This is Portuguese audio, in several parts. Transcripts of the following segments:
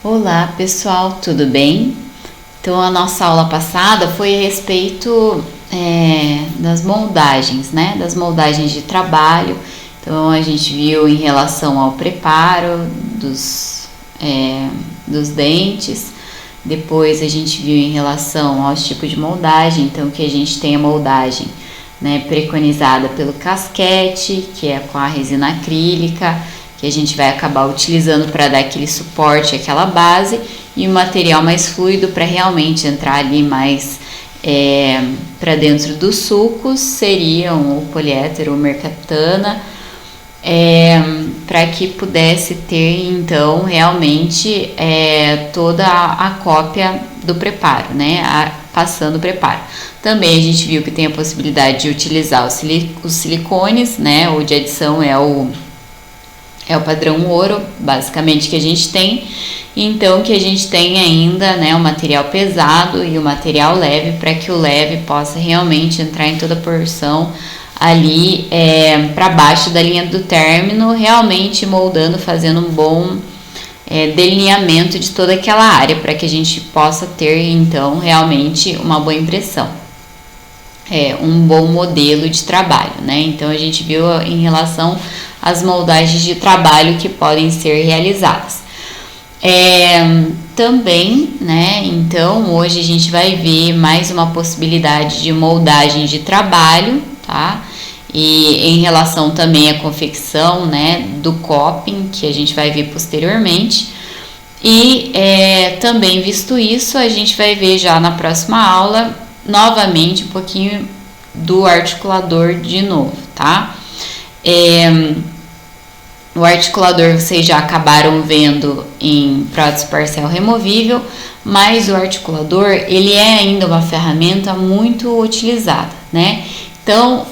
Olá pessoal, tudo bem? Então a nossa aula passada foi a respeito das moldagens, né? Das moldagens de trabalho. Então a gente viu em relação ao preparo dos dentes. Depois a gente viu em relação aos tipos de moldagem. Então que a gente tem a moldagem, né, preconizada pelo casquete, que é com a resina acrílica, que a gente vai acabar utilizando para dar aquele suporte, aquela base, e o material mais fluido para realmente entrar ali mais para dentro dos sulcos seriam o poliéster ou mercaptana, para que pudesse ter então realmente toda a cópia do preparo, né, passando o preparo. Também a gente viu que tem a possibilidade de utilizar os silicones, né, o de adição é o padrão ouro, basicamente, que a gente tem. Então, que a gente tem ainda, né, o material pesado e o material leve, para que o leve possa realmente entrar em toda a porção ali para baixo da linha do término, realmente moldando, fazendo um bom delineamento de toda aquela área, para que a gente possa ter, então, realmente uma boa impressão. Um bom modelo de trabalho, né? Então a gente viu em relação às moldagens de trabalho que podem ser realizadas. Também, né? Então hoje a gente vai ver mais uma possibilidade de moldagem de trabalho, tá? E em relação também à confecção, né? Do coping, que a gente vai ver posteriormente. E também visto isso, a gente vai ver já na próxima aula novamente um pouquinho do articulador de novo, tá? O articulador vocês já acabaram vendo em prótese parcial removível, mas o articulador ele é ainda uma ferramenta muito utilizada, né? Então,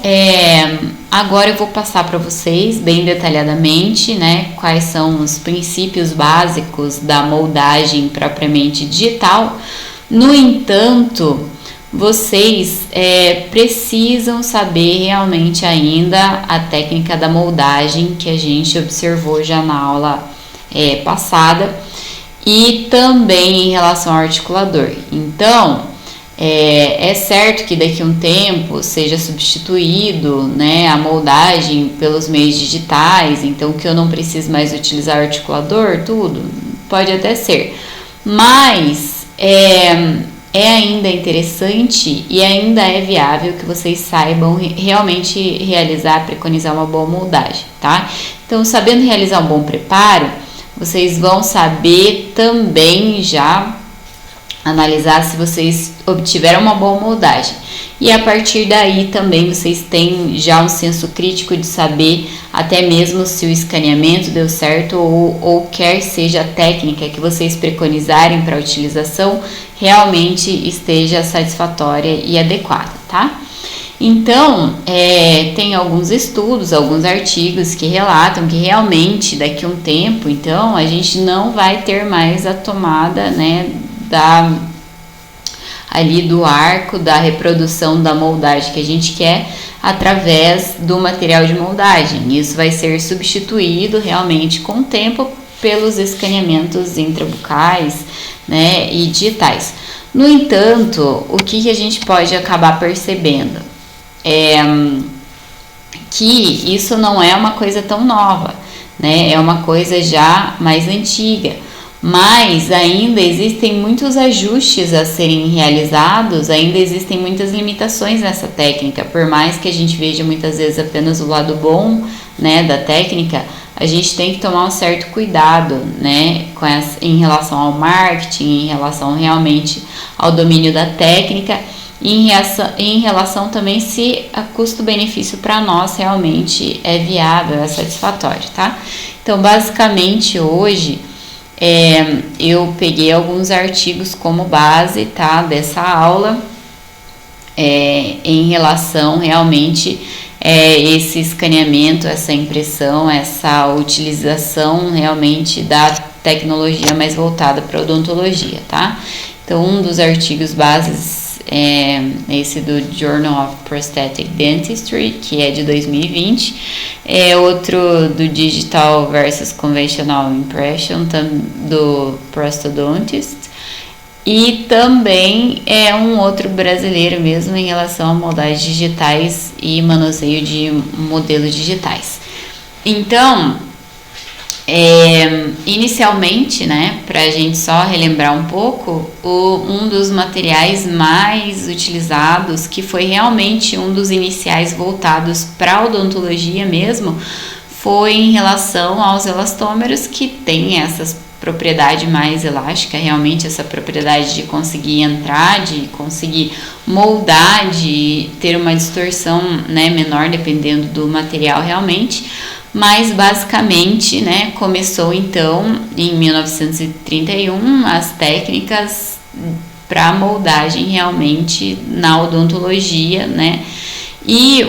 agora eu vou passar para vocês bem detalhadamente, né, quais são os princípios básicos da moldagem propriamente digital. No entanto, vocês precisam saber realmente ainda a técnica da moldagem que a gente observou já na aula passada, e também em relação ao articulador. Então, é certo que daqui a um tempo seja substituído, né, a moldagem pelos meios digitais, então que eu não preciso mais utilizar o articulador, tudo, pode até ser, mas ainda interessante e ainda é viável que vocês saibam realmente realizar, preconizar uma boa moldagem, tá? Então, sabendo realizar um bom preparo, vocês vão saber também já analisar se vocês obtiveram uma boa moldagem. E a partir daí também vocês têm já um senso crítico de saber até mesmo se o escaneamento deu certo ou quer seja a técnica que vocês preconizarem para a utilização realmente esteja satisfatória e adequada, tá? Então, tem alguns estudos, alguns artigos que relatam que realmente daqui a um tempo, então, a gente não vai ter mais a tomada, né, ali do arco da reprodução da moldagem que a gente quer através do material de moldagem. Isso vai ser substituído realmente com o tempo pelos escaneamentos intrabucais, né, e digitais. No entanto, o que a gente pode acabar percebendo que isso não é uma coisa tão nova, né, é uma coisa já mais antiga. Mas ainda existem muitos ajustes a serem realizados, ainda existem muitas limitações nessa técnica. Por mais que a gente veja muitas vezes apenas o lado bom, né, da técnica, a gente tem que tomar um certo cuidado, né, em relação ao marketing, em relação realmente ao domínio da técnica, e em relação também se a custo-benefício para nós realmente é viável, é satisfatório, tá? Então, basicamente, hoje eu peguei alguns artigos como base, tá, dessa aula, em relação realmente esse escaneamento, essa impressão, essa utilização realmente da tecnologia mais voltada para odontologia, tá? Então, um dos artigos bases esse do Journal of Prosthetic Dentistry, que é de 2020, outro do Digital versus Conventional Impression, do Prosthodontist, e também um outro brasileiro mesmo em relação a moldagens digitais e manuseio de modelos digitais. Então, inicialmente, né, para a gente só relembrar um pouco, um dos materiais mais utilizados, que foi realmente um dos iniciais voltados para a odontologia mesmo, foi em relação aos elastômeros, que tem essas propriedade mais elástica, realmente essa propriedade de conseguir entrar, de conseguir moldar, de ter uma distorção, né, menor dependendo do material realmente. Mas basicamente, né, começou então em 1931 as técnicas para moldagem realmente na odontologia, né? E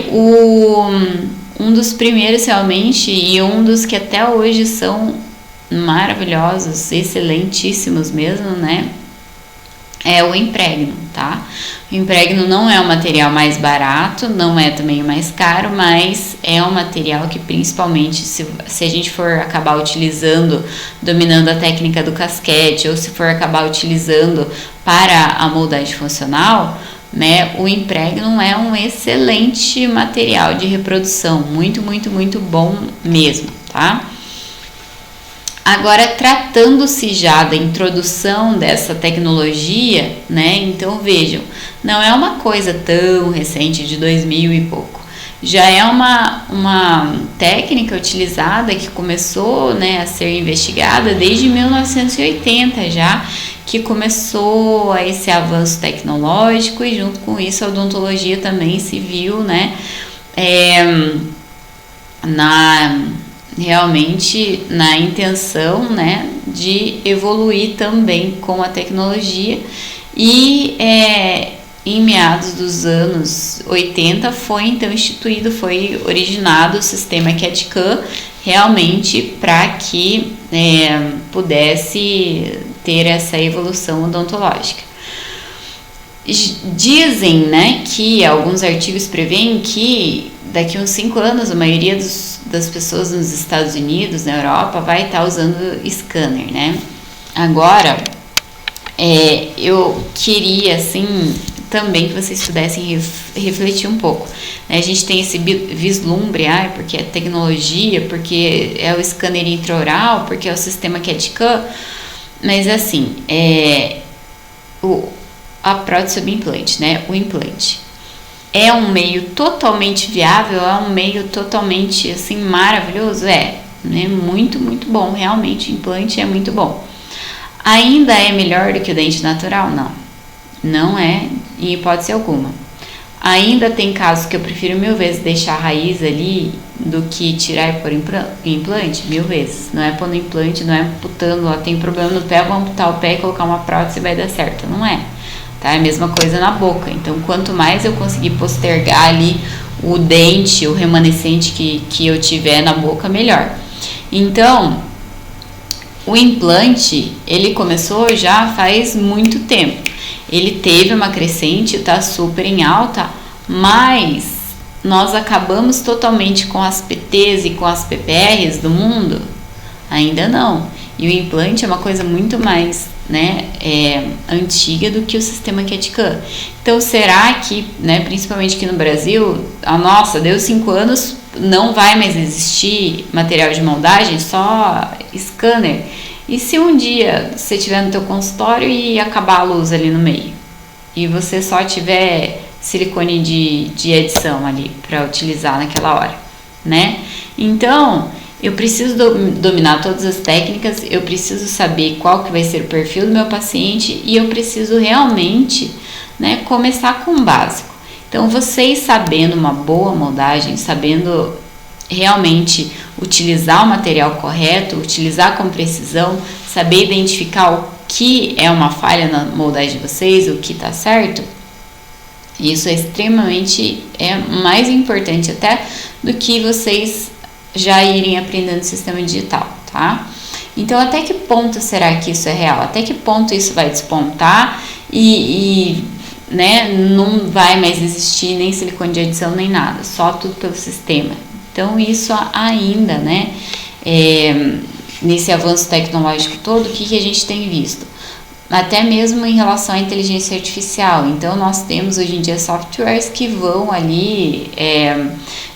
um dos primeiros realmente, e um dos que até hoje são maravilhosos, excelentíssimos mesmo, né? É o impregno, tá? O impregno não é o material mais barato, não é também o mais caro, mas é um material que principalmente se a gente for acabar utilizando, dominando a técnica do casquete, ou se for acabar utilizando para a moldagem funcional, né? O impregno é um excelente material de reprodução, muito, muito, muito bom mesmo, tá? Agora, tratando-se já da introdução dessa tecnologia, né? Então, vejam, não é uma coisa tão recente, de 2000 e pouco. Já é uma técnica utilizada que começou, né, a ser investigada desde 1980 já, que começou esse avanço tecnológico, e junto com isso a odontologia também se viu, né, realmente na intenção, né, de evoluir também com a tecnologia. E em meados dos anos 80 foi então instituído, foi originado o sistema CAD/CAM realmente para que pudesse ter essa evolução odontológica. Dizem, né, que alguns artigos preveem que daqui a uns 5 anos a maioria das pessoas nos Estados Unidos, na Europa, vai estar usando scanner, né? Agora, eu queria, assim, também que vocês pudessem refletir um pouco, né? A gente tem esse vislumbre, porque é tecnologia, porque é o scanner intraoral, porque é o sistema CAD/CAM, mas assim, a prótese sob implante, né? O implante é um meio totalmente viável, é um meio totalmente, assim, maravilhoso? né? Muito, muito bom, realmente, o implante é muito bom. Ainda é melhor do que o dente natural? Não é, em hipótese alguma. Ainda tem casos que eu prefiro 1000 vezes deixar a raiz ali do que tirar e pôr implante, 1000 vezes. Não é pondo implante, não é amputando, tem problema no pé, vou amputar o pé e colocar uma prótese e vai dar certo, não é. Tá? É a mesma coisa na boca. Então, quanto mais eu conseguir postergar ali o dente, o remanescente que eu tiver na boca, melhor. Então, o implante, ele começou já faz muito tempo. Ele teve uma crescente, está super em alta, mas nós acabamos totalmente com as PTs e com as PPRs do mundo? Ainda não. E o implante é uma coisa muito mais, né, antiga do que o sistema CAD/CAM. Então, será que, né, principalmente aqui no Brasil, deu 5 anos, não vai mais existir material de moldagem, só scanner? E se um dia você estiver no teu consultório e acabar a luz ali no meio? E você só tiver silicone de edição ali para utilizar naquela hora, né? Então, eu preciso dominar todas as técnicas, eu preciso saber qual que vai ser o perfil do meu paciente e eu preciso realmente, né, começar com o básico. Então, vocês sabendo uma boa moldagem, sabendo realmente utilizar o material correto, utilizar com precisão, saber identificar o que é uma falha na moldagem de vocês, o que está certo, isso é extremamente mais importante até do que vocês já irem aprendendo sistema digital, tá? Então, até que ponto será que isso é real? Até que ponto isso vai despontar e né, não vai mais existir nem silicone de adição nem nada, só tudo pelo sistema. Então isso ainda, né, nesse avanço tecnológico todo, o que a gente tem visto? Até mesmo em relação à inteligência artificial. Então nós temos hoje em dia softwares que vão ali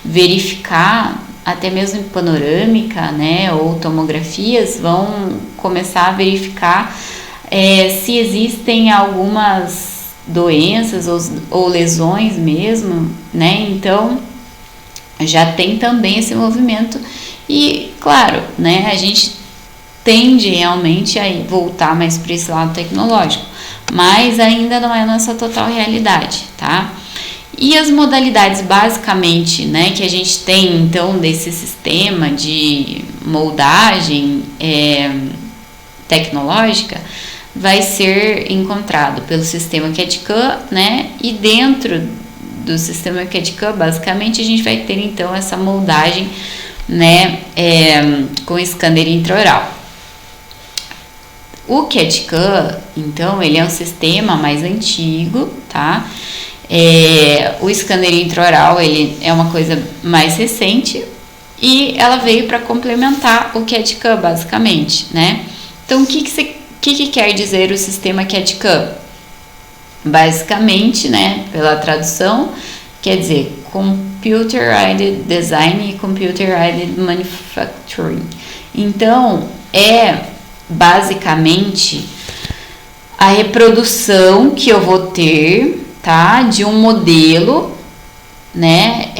verificar, até mesmo em panorâmica, né, ou tomografias, vão começar a verificar se existem algumas doenças ou lesões mesmo, né? Então já tem também esse movimento e, claro, né, a gente tende realmente a voltar mais para esse lado tecnológico, mas ainda não é a nossa total realidade, tá? E as modalidades basicamente, né, que a gente tem então desse sistema de moldagem tecnológica vai ser encontrado pelo sistema CAD/CAM, né, e dentro do sistema CAD/CAM basicamente a gente vai ter então essa moldagem, né, com scanner intraoral. O CAD/CAM, então, ele é um sistema mais antigo, tá? O scanner intraoral, ele é uma coisa mais recente e ela veio para complementar o CAD/CAM, basicamente, né? Então, o que quer dizer o sistema CAD/CAM? Basicamente, né, pela tradução, quer dizer Computer Aided Design e Computer Aided Manufacturing. Então, basicamente a reprodução que eu vou ter, tá, de um modelo, né,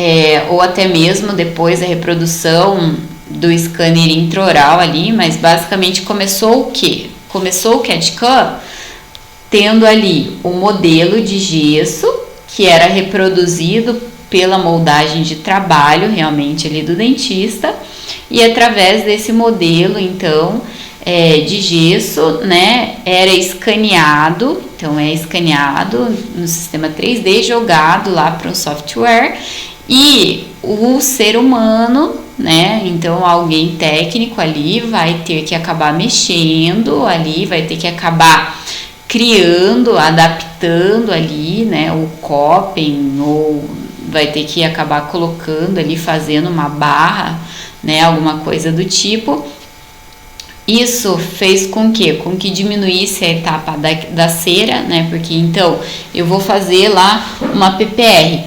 ou até mesmo depois a reprodução do scanner intraoral ali, mas basicamente começou o quê? Começou o CAD/CAM tendo ali o modelo de gesso que era reproduzido pela moldagem de trabalho realmente ali do dentista, e através desse modelo então de gesso, né, era escaneado, então escaneado no sistema 3D, jogado lá para um software, e o ser humano, né, então alguém técnico ali vai ter que acabar mexendo ali, vai ter que acabar criando, adaptando ali, né, o coping, ou vai ter que acabar colocando ali, fazendo uma barra, né, alguma coisa do tipo. Isso fez com que diminuísse a etapa da cera, né? Porque então eu vou fazer lá uma PPR.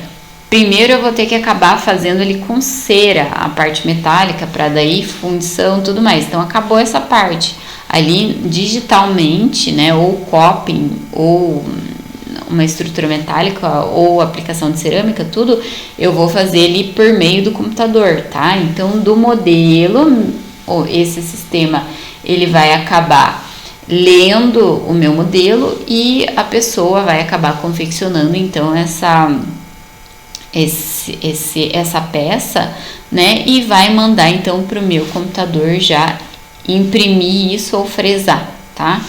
Primeiro eu vou ter que acabar fazendo ali com cera a parte metálica para daí fundição, tudo mais. Então acabou essa parte ali digitalmente, né? Ou coping, ou uma estrutura metálica, ou aplicação de cerâmica, tudo eu vou fazer ali por meio do computador, tá? Então do modelo, esse sistema ele vai acabar lendo o meu modelo e a pessoa vai acabar confeccionando então essa peça, né, e vai mandar então para o meu computador já imprimir isso ou fresar, tá?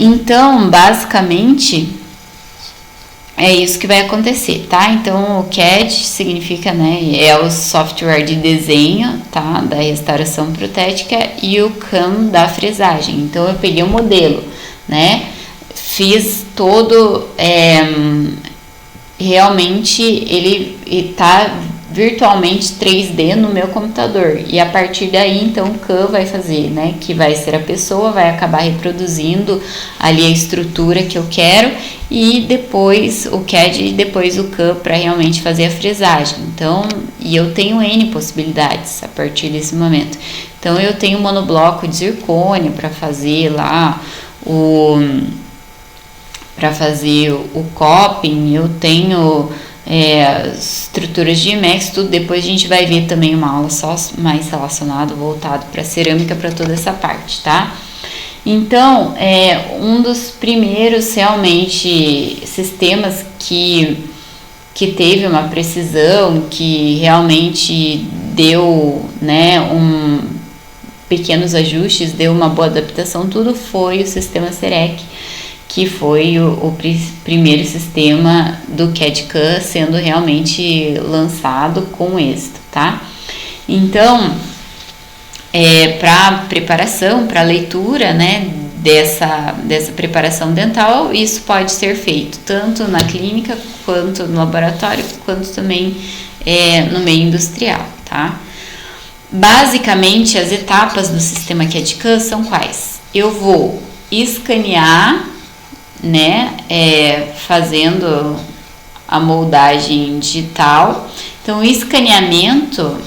Então basicamente é isso que vai acontecer, tá? Então o CAD significa, né, é o software de desenho, tá, da restauração protética, e o CAM da fresagem. Então eu peguei o modelo, né, fiz todo, realmente ele está virtualmente 3D no meu computador, e a partir daí então o CAM vai fazer, né, que vai ser a pessoa, vai acabar reproduzindo ali a estrutura que eu quero, e depois o CAD e depois o CAM para realmente fazer a fresagem. Então, e eu tenho N possibilidades a partir desse momento. Então eu tenho monobloco de zircônia para fazer lá o coping, eu tenho estruturas de IMEX, tudo. Depois a gente vai ver também uma aula só mais relacionado, voltado para cerâmica, para toda essa parte, tá? Então, um dos primeiros realmente sistemas que teve uma precisão, que realmente deu, né, pequenos ajustes, deu uma boa adaptação, tudo foi o sistema CEREC, que foi o primeiro sistema do CAD/CAM sendo realmente lançado com êxito, tá? Então, para preparação, para leitura, né, dessa preparação dental. Isso pode ser feito tanto na clínica, quanto no laboratório, quanto também no meio industrial, tá? Basicamente, as etapas do sistema CAD/CAM são quais? Eu vou escanear, né, fazendo a moldagem digital. Então, o escaneamento,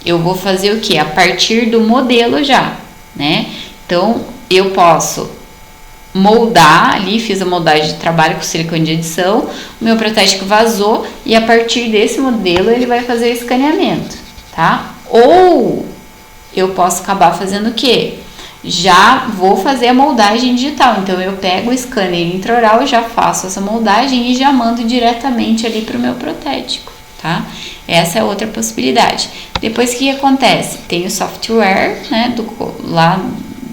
eu vou fazer o que? A partir do modelo já, né? Então, eu posso moldar ali, fiz a moldagem de trabalho com silicone de adição, o meu protético vazou e a partir desse modelo ele vai fazer o escaneamento, tá? Ou eu posso acabar fazendo o quê? Já vou fazer a moldagem digital, então eu pego o scanner intraoral, já faço essa moldagem e já mando diretamente ali para o meu protético, tá? Essa é outra possibilidade. Depois, o que acontece? Tem o software, né, lá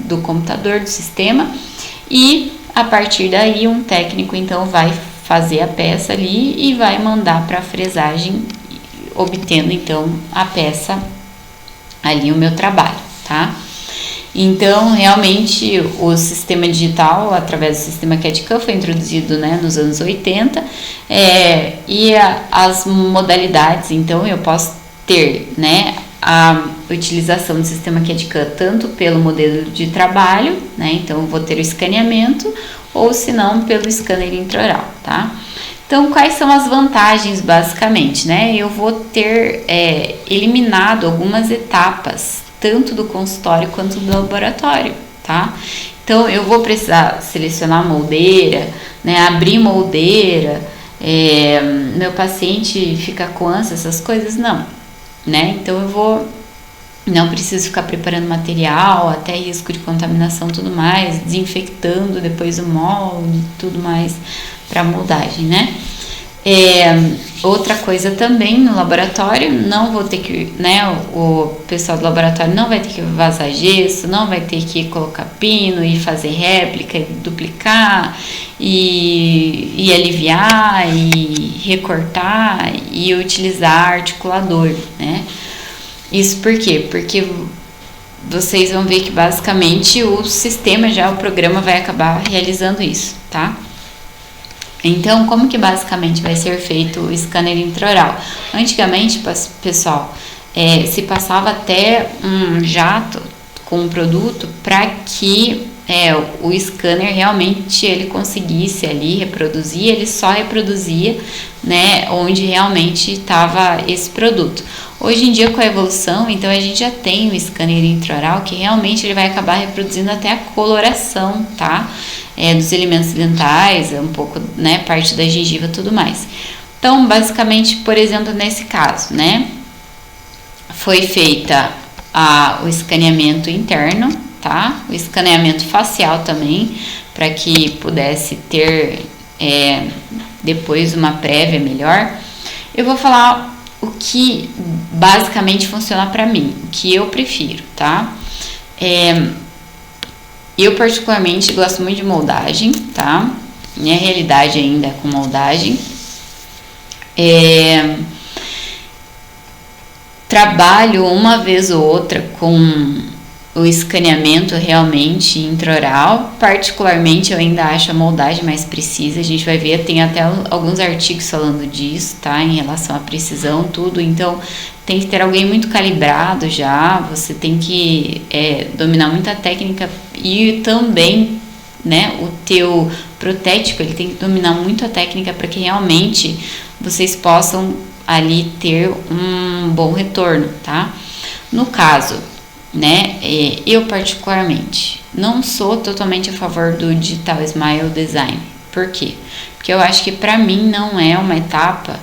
do computador, do sistema, e a partir daí um técnico então vai fazer a peça ali e vai mandar para a fresagem, obtendo então a peça ali, o meu trabalho, tá? Então, realmente, o sistema digital, através do sistema CAD/CAM, foi introduzido, né, nos anos 80, e as modalidades, então, eu posso ter, né, a utilização do sistema CAD/CAM tanto pelo modelo de trabalho, né, então eu vou ter o escaneamento, ou se não, pelo scanner intraoral, tá? Então, quais são as vantagens, basicamente, né? Eu vou ter eliminado algumas etapas, tanto do consultório quanto do laboratório, tá? Então, eu vou precisar selecionar moldeira, né, abrir moldeira, meu paciente fica com ânsia, essas coisas, não, né? Então, não preciso ficar preparando material, até risco de contaminação, tudo mais, desinfectando depois o molde, tudo mais para moldagem, né? Outra coisa também, no laboratório, não vou ter que, né, o pessoal do laboratório não vai ter que vazar gesso, não vai ter que colocar pino e fazer réplica, e duplicar, e aliviar, e recortar, e utilizar articulador, né? Isso por quê? Porque vocês vão ver que basicamente o sistema já, o programa vai acabar realizando isso, tá? Então, como que basicamente vai ser feito o scanner intraoral? Antigamente, pessoal, se passava até um jato com um produto para que o scanner realmente ele conseguisse ali reproduzir, ele só reproduzia, né, onde realmente estava esse produto. Hoje em dia, com a evolução, então a gente já tem o scanner intraoral que realmente ele vai acabar reproduzindo até a coloração, tá? Dos elementos dentais, um pouco, né, parte da gengiva, tudo mais. Então, basicamente, por exemplo, nesse caso, né, foi feita o escaneamento interno, tá? O escaneamento facial também, para que pudesse ter depois uma prévia melhor. Eu vou falar o que basicamente funciona para mim, o que eu prefiro, tá? Eu particularmente gosto muito de moldagem, tá? Minha realidade ainda é com moldagem. Trabalho uma vez ou outra com o escaneamento realmente intraoral. Particularmente eu ainda acho a moldagem mais precisa. A gente vai ver, tem até alguns artigos falando disso, tá? Em relação à precisão, tudo. Então tem que ter alguém muito calibrado já. Você tem que dominar muita técnica e também, né, o teu protético, ele tem que dominar muito a técnica para que realmente vocês possam ali ter um bom retorno, tá? No caso, né, eu particularmente não sou totalmente a favor do Digital Smile Design. Por quê? Porque eu acho que para mim não é uma etapa,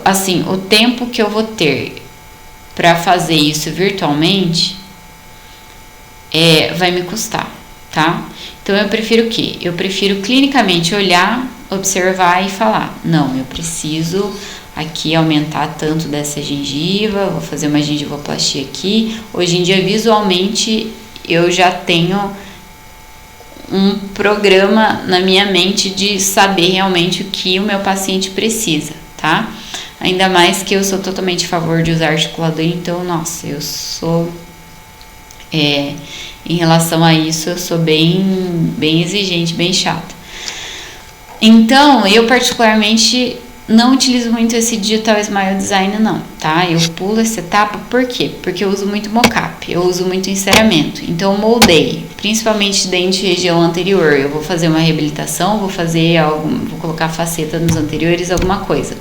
assim, o tempo que eu vou ter para fazer isso virtualmente vai me custar, tá? Então eu prefiro o quê? Eu prefiro clinicamente olhar, observar e falar, não, eu preciso aqui aumentar tanto dessa gengiva, vou fazer uma gengivoplastia aqui. Hoje em dia, visualmente, eu já tenho um programa na minha mente de saber realmente o que o meu paciente precisa, tá? Ainda mais que eu sou totalmente a favor de usar articulador, então, nossa, eu sou Em relação a isso, eu sou bem exigente, bem chata. Então, eu particularmente não utilizo muito esse Digital Smile Design não, tá? Eu pulo essa etapa, por quê? Porque eu uso muito mockup, eu uso muito enceramento. Então, eu moldei, principalmente dente região anterior. Eu vou fazer uma reabilitação, vou colocar faceta nos anteriores, alguma coisa.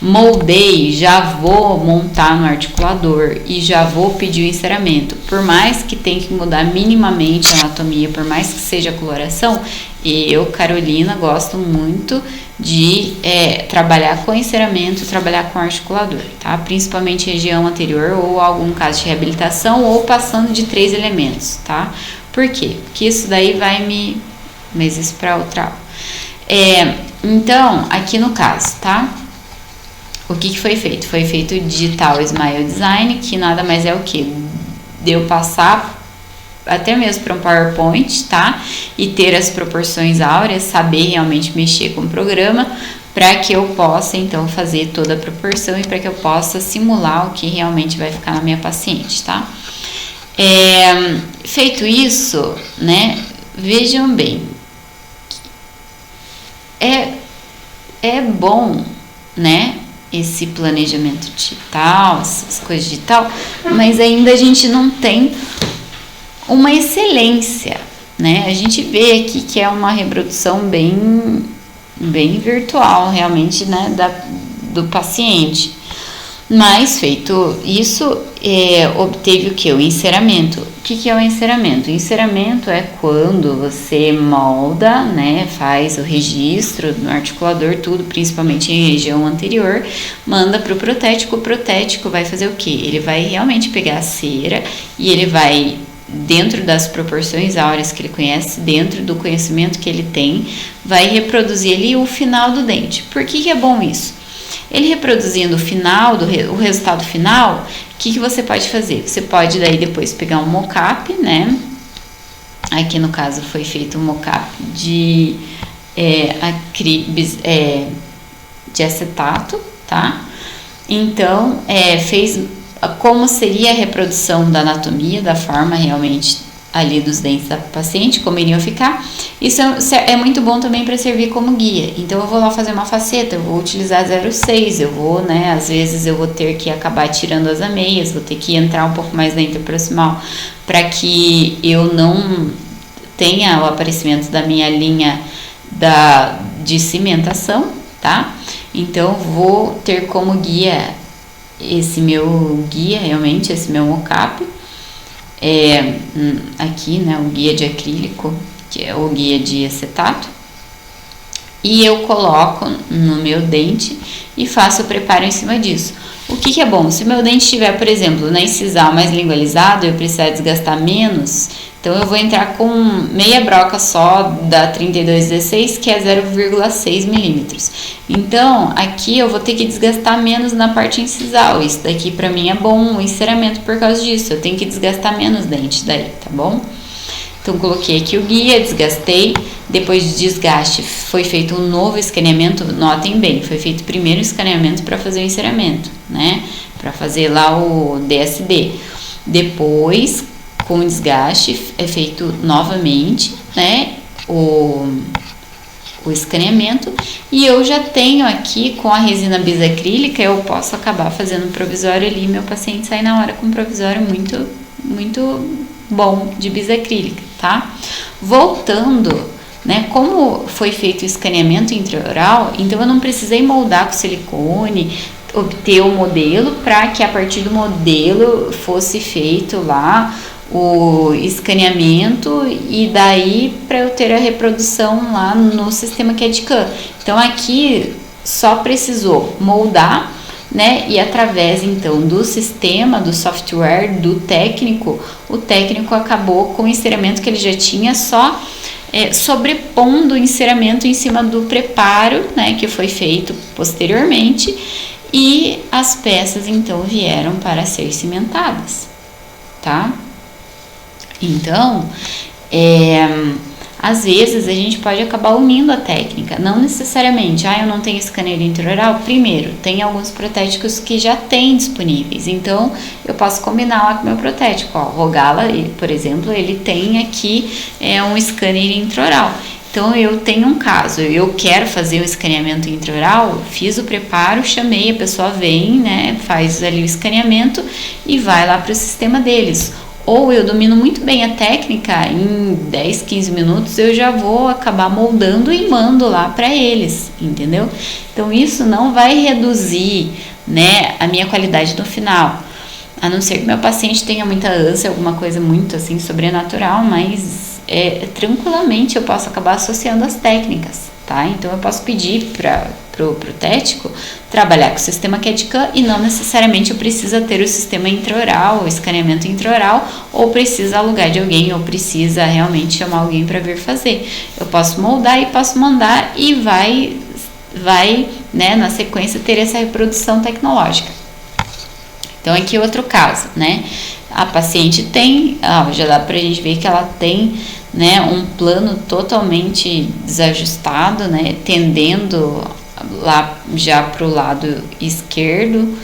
Moldei, já vou montar no articulador e já vou pedir o enceramento. Por mais que tenha que mudar minimamente a anatomia, por mais que seja coloração, eu, Carolina, gosto muito de trabalhar com enceramento, trabalhar com articulador, tá? Principalmente região anterior ou algum caso de reabilitação ou passando de 3 elementos, tá? Por quê? Porque isso daí mas isso para outra aula. Então, aqui no caso, tá? O que foi feito? Foi feito o Digital Smile Design, que nada mais é o que? Deu passar até mesmo para um PowerPoint, tá? E ter as proporções áureas, saber realmente mexer com o programa, para que eu possa, então, fazer toda a proporção e para que eu possa simular o que realmente vai ficar na minha paciente, tá? Feito isso, né? Vejam bem. É bom, né? Esse planejamento digital, essas coisas digital, mas ainda a gente não tem uma excelência, né? A gente vê aqui que é uma reprodução bem virtual, realmente, né, do paciente. Mas feito isso, obteve o que? O enceramento. O que é o enceramento? O enceramento é quando você molda, né, faz o registro no articulador, tudo, principalmente em região anterior, manda para o protético vai fazer o que? Ele vai realmente pegar a cera e ele vai, dentro das proporções áureas que ele conhece, dentro do conhecimento que ele tem, vai reproduzir ali o final do dente. Por que é bom isso? Ele reproduzindo o resultado final, o que você pode fazer? Você pode daí depois pegar um mockup, né? Aqui no caso foi feito um mockup de acetato, tá? Então, fez como seria a reprodução da anatomia, da forma realmente ali dos dentes da paciente, como iriam ficar. Isso é muito bom também para servir como guia. Então eu vou lá fazer uma faceta, eu vou utilizar 0,6, eu vou, né, às vezes eu vou ter que acabar tirando as ameias, vou ter que entrar um pouco mais na interproximal para que eu não tenha o aparecimento da minha linha de cimentação, tá? Então vou ter como guia realmente, esse meu mockup. Aqui, né, o guia de acrílico, que é o guia de acetato, e eu coloco no meu dente e faço o preparo em cima disso. O que é bom? Se o meu dente estiver, por exemplo, na incisal mais lingualizado, eu precisar desgastar menos, então eu vou entrar com meia broca só da 3216, que é 0,6 milímetros. Então, aqui eu vou ter que desgastar menos na parte incisal. Isso daqui pra mim é bom, o enceramento por causa disso. Eu tenho que desgastar menos dente daí, tá bom? Então, coloquei aqui o guia, desgastei. Depois de desgaste, foi feito um novo escaneamento. Notem bem, foi feito primeiro o escaneamento para fazer o enceramento, né? Para fazer lá o DSD. Depois, com o desgaste, é feito novamente, né, o escaneamento, e eu já tenho aqui com a resina bisacrílica, eu posso acabar fazendo um provisório ali, meu paciente sai na hora com um provisório muito, muito bom de bisacrílica, tá? Voltando, né, como foi feito o escaneamento intraoral, então eu não precisei moldar com silicone, obter o modelo para que a partir do modelo fosse feito lá o escaneamento e daí para eu ter a reprodução lá no sistema CAD/CAM. Então aqui só precisou moldar, né? E através então do sistema, do software, do técnico, o técnico acabou com o enceramento que ele já tinha, só sobrepondo o enceramento em cima do preparo, né? Que foi feito posteriormente, e as peças então vieram para ser cimentadas, tá? Então, Às vezes a gente pode acabar unindo a técnica, não necessariamente, eu não tenho scanner intraoral. Primeiro, tem alguns protéticos que já tem disponíveis, então eu posso combinar lá com o meu protético. O Rogala, por exemplo, ele tem aqui um scanner intraoral. Então eu tenho um caso, eu quero fazer um escaneamento intraoral, fiz o preparo, chamei, a pessoa vem, né, faz ali o escaneamento e vai lá para o sistema deles. Ou eu domino muito bem a técnica, em 10, 15 minutos eu já vou acabar moldando e mando lá para eles, entendeu? Então isso não vai reduzir, né, a minha qualidade no final, a não ser que meu paciente tenha muita ânsia, alguma coisa muito assim sobrenatural, mas tranquilamente eu posso acabar associando as técnicas, tá? Então eu posso pedir para o protético trabalhar com o sistema CAD/CAM e não necessariamente eu preciso ter o sistema intraoral, o escaneamento intraoral, ou precisa alugar de alguém, ou precisa realmente chamar alguém para vir fazer. Eu posso moldar e posso mandar e vai, né, na sequência ter essa reprodução tecnológica. Então aqui outro caso, né? A paciente tem, já dá pra gente ver que ela tem, né, um plano totalmente desajustado, né, tendendo lá já pro lado esquerdo.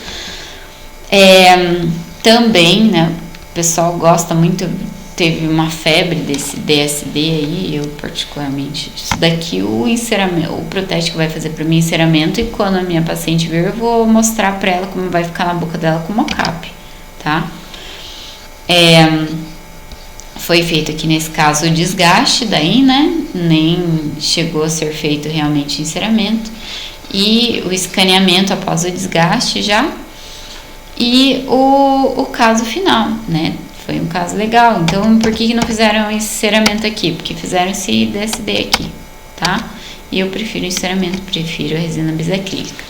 Também, né, o pessoal gosta muito, teve uma febre desse DSD aí, eu particularmente, isso daqui o enceramento, o protético vai fazer para mim enceramento, e quando a minha paciente vir eu vou mostrar para ela como vai ficar na boca dela com mocap, tá? Foi feito aqui nesse caso o desgaste daí, né, nem chegou a ser feito realmente o enceramento, e o escaneamento após o desgaste já, e o caso final, né, foi um caso legal. Então por que não fizeram enceramento aqui? Porque fizeram esse DSD aqui, tá? E eu prefiro enceramento, prefiro a resina bisacrílica.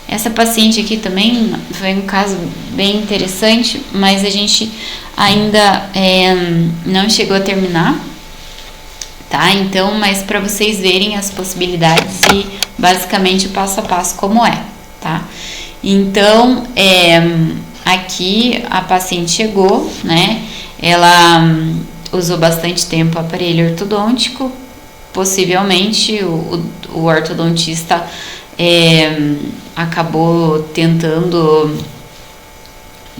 Essa paciente aqui também foi um caso bem interessante, mas a gente ainda não chegou a terminar, tá? Então, mas para vocês verem as possibilidades e basicamente passo a passo como é, tá? Então, aqui a paciente chegou, né? Ela usou bastante tempo o aparelho ortodôntico, possivelmente o ortodontista acabou tentando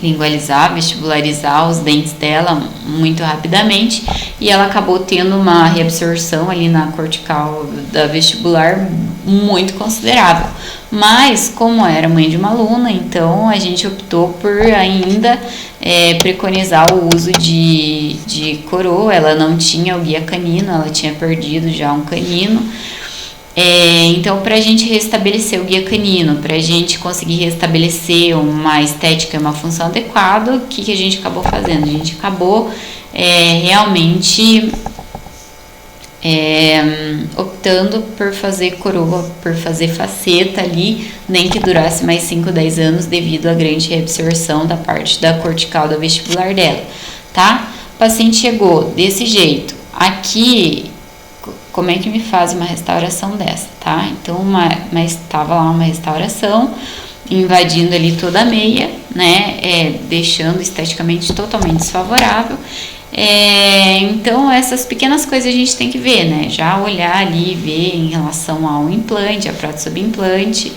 lingualizar, vestibularizar os dentes dela muito rapidamente, e ela acabou tendo uma reabsorção ali na cortical da vestibular muito considerável. Mas como era mãe de uma aluna, então a gente optou por ainda preconizar o uso de coroa. Ela não tinha o guia canino, ela tinha perdido já um canino. Então, para a gente restabelecer o guia canino, para a gente conseguir restabelecer uma estética e uma função adequada, o que a gente acabou fazendo? A gente acabou realmente optando por fazer coroa, por fazer faceta ali, nem que durasse mais 5, 10 anos devido à grande reabsorção da parte da cortical da vestibular dela, tá? O paciente chegou desse jeito. Aqui, como é que me faz uma restauração dessa, tá? Então, mas estava lá uma restauração, invadindo ali toda a meia, né? Deixando esteticamente totalmente desfavorável. Então, essas pequenas coisas a gente tem que ver, né? Já olhar ali, ver em relação ao implante, a prótese sob implante.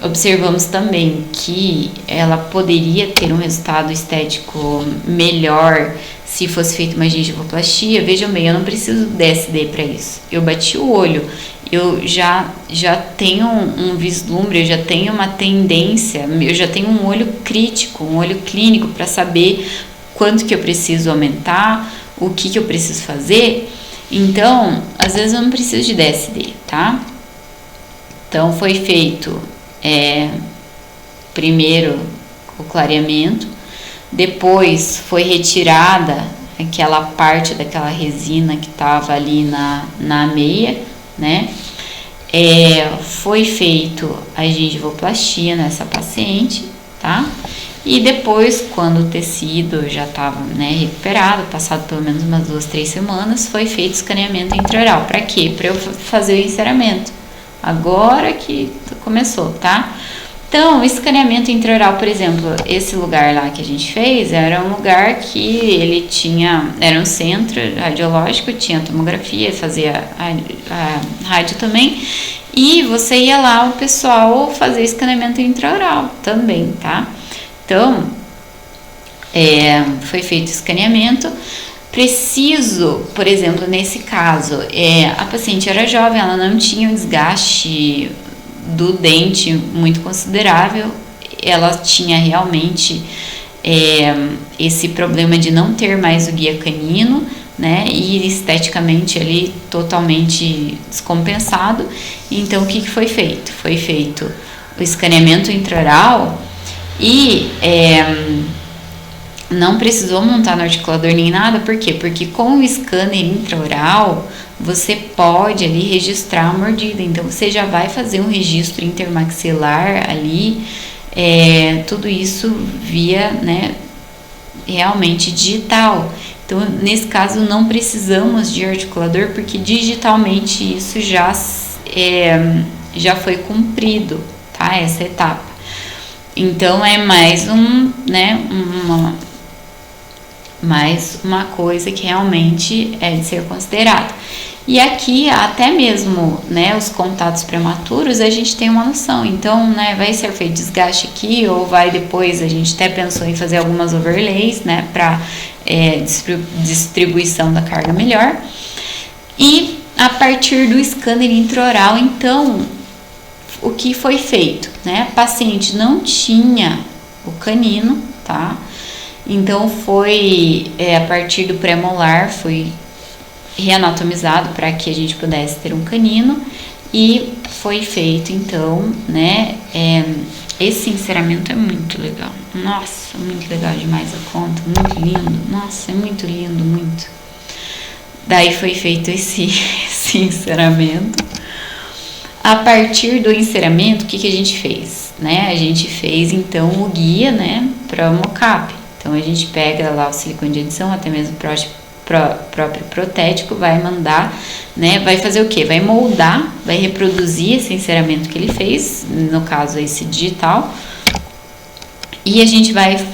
Observamos também que ela poderia ter um resultado estético melhor se fosse feita uma gengivoplastia. Vejam bem, eu não preciso de DSD para isso. Eu bati o olho, eu já tenho um vislumbre, eu já tenho uma tendência, eu já tenho um olho crítico, um olho clínico para saber quanto que eu preciso aumentar, o que eu preciso fazer. Então, às vezes eu não preciso de DSD, tá? Então, foi feito primeiro o clareamento, depois foi retirada aquela parte daquela resina que estava ali na meia, né? Foi feito a gengivoplastia nessa paciente, tá? E depois, quando o tecido já estava, né, recuperado, passado pelo menos umas 2, 3 semanas, foi feito o escaneamento intraoral. Para quê? Para eu fazer o enceramento. Agora que começou, tá? Então, o escaneamento intraoral, por exemplo, esse lugar lá que a gente fez era um lugar que ele era um centro radiológico, tinha tomografia, fazia a rádio também, e você ia lá, o pessoal fazia escaneamento intraoral também, tá? Então, foi feito escaneamento. Preciso, por exemplo, nesse caso, a paciente era jovem, ela não tinha um desgaste do dente muito considerável, ela tinha realmente esse problema de não ter mais o guia canino, né, e esteticamente ali totalmente descompensado. Então, o que foi feito? Foi feito o escaneamento intraoral e não precisou montar no articulador nem nada. Por quê? Porque com o scanner intraoral você pode ali registrar a mordida, então você já vai fazer um registro intermaxilar ali, tudo isso via, né, realmente digital. Então, nesse caso, não precisamos de articulador, porque digitalmente isso já foi cumprido, tá? Essa etapa. Então, é mais mais uma coisa que realmente é de ser considerada. E aqui, até mesmo, né, os contatos prematuros, a gente tem uma noção. Então, né, vai ser feito desgaste aqui, ou vai depois, a gente até pensou em fazer algumas overlays, né, para distribuição da carga melhor. E a partir do scanner intraoral, então, o que foi feito, né? A paciente não tinha o canino, tá? Então, foi a partir do pré-molar, foi reanatomizado para que a gente pudesse ter um canino, e foi feito, então, né, esse enceramento é muito legal, nossa, muito legal demais a conta, muito lindo, nossa, é muito lindo, muito. Daí foi feito esse enceramento. A partir do enceramento, o que a gente fez, né? A gente fez, então, o guia, né, para o mocap. Então, a gente pega lá o silicone de adição, até mesmo próprio protético, vai mandar, né, vai fazer o que? Vai moldar, vai reproduzir esse enceramento que ele fez, no caso esse digital, e a gente vai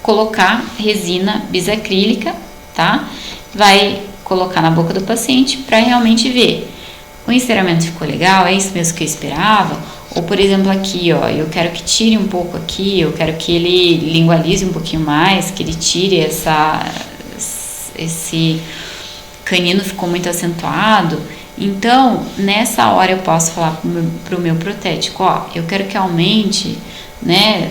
colocar resina bisacrílica, tá? Vai colocar na boca do paciente para realmente ver. O enceramento ficou legal, é isso mesmo que eu esperava? Ou, por exemplo, aqui, ó, eu quero que tire um pouco aqui, eu quero que ele lingualize um pouquinho mais, que ele tire esse canino ficou muito acentuado. Então, nessa hora eu posso falar pro meu protético, ó, eu quero que aumente, né,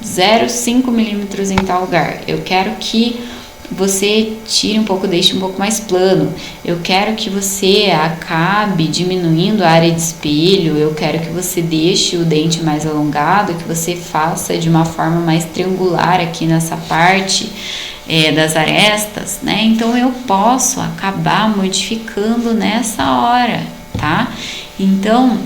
0,5 milímetros em tal lugar. Eu quero que você tire um pouco, deixe um pouco mais plano. Eu quero que você acabe diminuindo a área de espelho. Eu quero que você deixe o dente mais alongado, que você faça de uma forma mais triangular aqui nessa parte das arestas, né? Então eu posso acabar modificando nessa hora, tá? Então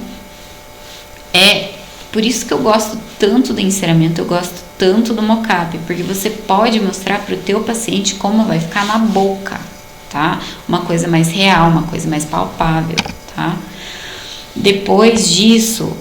por isso que eu gosto tanto do enceramento, eu gosto tanto do mocap, porque você pode mostrar para o teu paciente como vai ficar na boca, tá? Uma coisa mais real, uma coisa mais palpável, tá? Depois disso,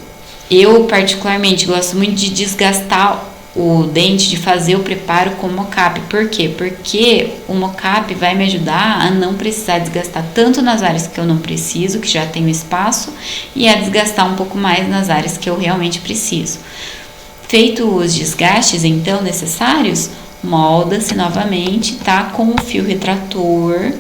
eu particularmente gosto muito de desgastar o dente, de fazer o preparo com o mocap. Por quê? Porque o mocap vai me ajudar a não precisar desgastar tanto nas áreas que eu não preciso, que já tenho espaço, e a desgastar um pouco mais nas áreas que eu realmente preciso. Feito os desgastes, então, necessários, molda-se novamente, tá? Com o fio retrator,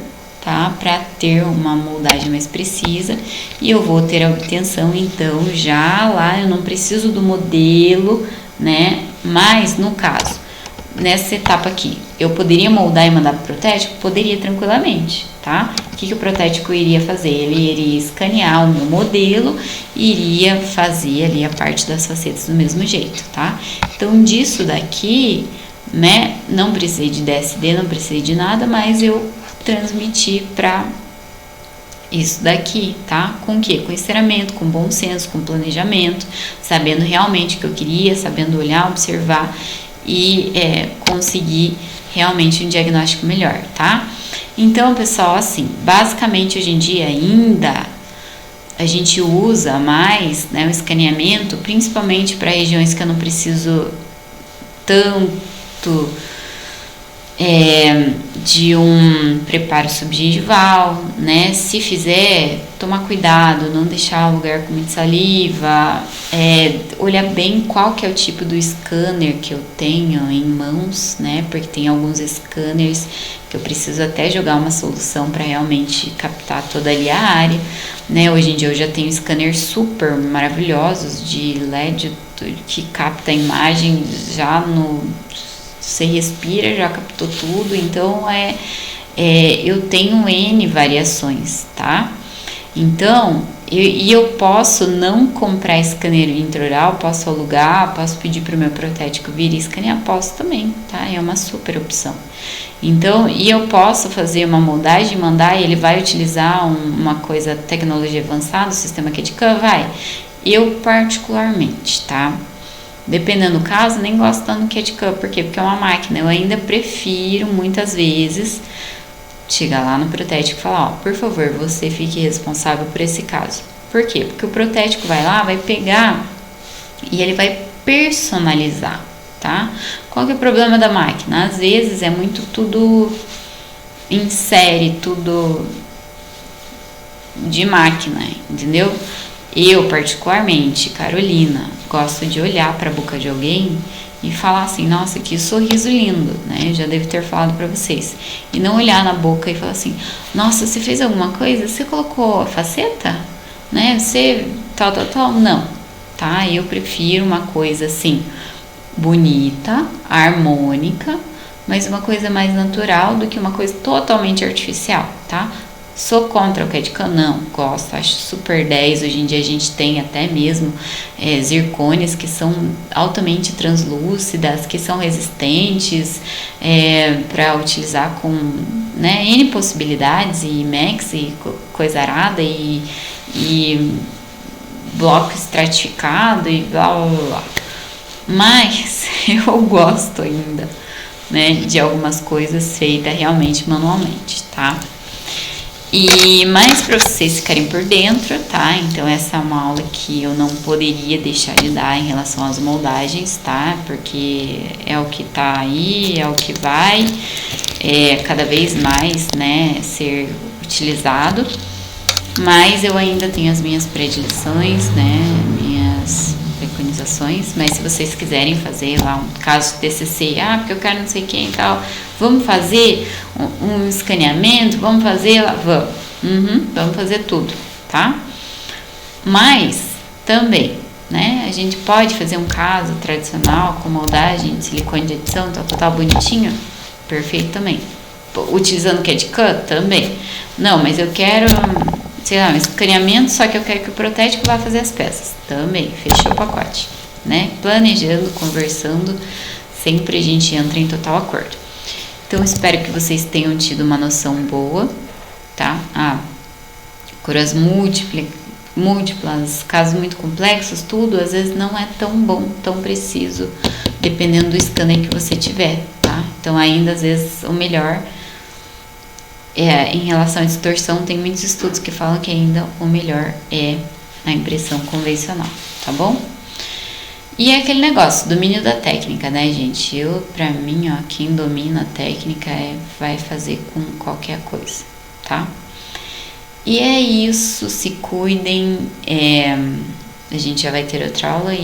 tá? Para ter uma moldagem mais precisa, e eu vou ter a obtenção, então, já lá, eu não preciso do modelo, né? Mas, no caso, nessa etapa aqui, eu poderia moldar e mandar para o protético? Poderia tranquilamente, tá? O que o protético iria fazer? Ele iria escanear o meu modelo e iria fazer ali a parte das facetas do mesmo jeito, tá? Então, disso daqui, né, não precisei de DSD, não precisei de nada, mas eu transmiti para isso daqui, tá? Com o quê? Com enceramento, com bom senso, com planejamento, sabendo realmente o que eu queria, sabendo olhar, observar e conseguir realmente um diagnóstico melhor, tá? Então, pessoal, assim, basicamente hoje em dia ainda a gente usa mais, né, o escaneamento, principalmente para regiões que eu não preciso tanto de um preparo subgingival, né? Se fizer, tomar cuidado, não deixar o lugar com muita saliva, olhar bem qual que é o tipo do scanner que eu tenho em mãos, né? Porque tem alguns scanners que eu preciso até jogar uma solução para realmente captar toda ali a área, né? Hoje em dia eu já tenho scanners super maravilhosos de LED que capta a imagem já no... Você respira, já captou tudo, então eu tenho N variações, tá? Então, eu posso não comprar scanner intraoral, posso alugar, posso pedir para o meu protético vir e escanear, posso também, tá? É uma super opção. Então, e eu posso fazer uma moldagem, mandar, e ele vai utilizar uma coisa, tecnologia avançada, o sistema CAD/CAM, vai. Eu particularmente, tá? Dependendo do caso, nem gosto tanto do CAD/CAM. Por quê? Porque é uma máquina. Eu ainda prefiro, muitas vezes, chegar lá no protético e falar, ó, por favor, você fique responsável por esse caso. Por quê? Porque o protético vai lá, vai pegar e ele vai personalizar, tá? Qual que é o problema da máquina? Às vezes é muito tudo em série, tudo de máquina, entendeu? Eu, particularmente, Carolina, gosto de olhar para a boca de alguém e falar assim, nossa, que sorriso lindo, né? Já devo ter falado para vocês. E não olhar na boca e falar assim, nossa, você fez alguma coisa? Você colocou a faceta? Né? Você tal. Não, tá? Eu prefiro uma coisa assim, bonita, harmônica, mas uma coisa mais natural do que uma coisa totalmente artificial, tá? Sou contra o CAD/CAM? Não, gosto, acho super 10. Hoje em dia a gente tem até mesmo zircônias que são altamente translúcidas, que são resistentes para utilizar com, né, N possibilidades, e IMEX e coisa arada e bloco estratificado e blá blá blá. Mas eu gosto ainda, né, de algumas coisas feitas realmente manualmente, tá? Mas para vocês ficarem por dentro, tá? Então essa é uma aula que eu não poderia deixar de dar em relação às moldagens, tá? Porque é o que tá aí, é o que vai cada vez mais, né, ser utilizado. Mas eu ainda tenho as minhas predileções, né, minhas preconizações. Mas se vocês quiserem fazer lá um caso de TCC, porque eu quero não sei quem e tal, vamos fazer um escaneamento, vamos fazer lá, vamos fazer tudo, tá? Mas também, né, a gente pode fazer um caso tradicional com moldagem de silicone de adição, tal, bonitinho, perfeito também. Utilizando o CAD/CAM também. Não, mas eu quero, sei lá, um escaneamento, só que eu quero que o protético vá fazer as peças. Também, fechou o pacote, né? Planejando, conversando, sempre a gente entra em total acordo. Então, espero que vocês tenham tido uma noção boa, tá? Curas múltiplas, casos muito complexos, tudo, às vezes não é tão bom, tão preciso, dependendo do scanner que você tiver, tá? Então, ainda, às vezes, o melhor em relação à distorção, tem muitos estudos que falam que ainda o melhor é a impressão convencional, tá bom? E é aquele negócio, domínio da técnica, né, gente? Pra mim, quem domina a técnica vai fazer com qualquer coisa, tá? E é isso, se cuidem, a gente já vai ter outra aula aí.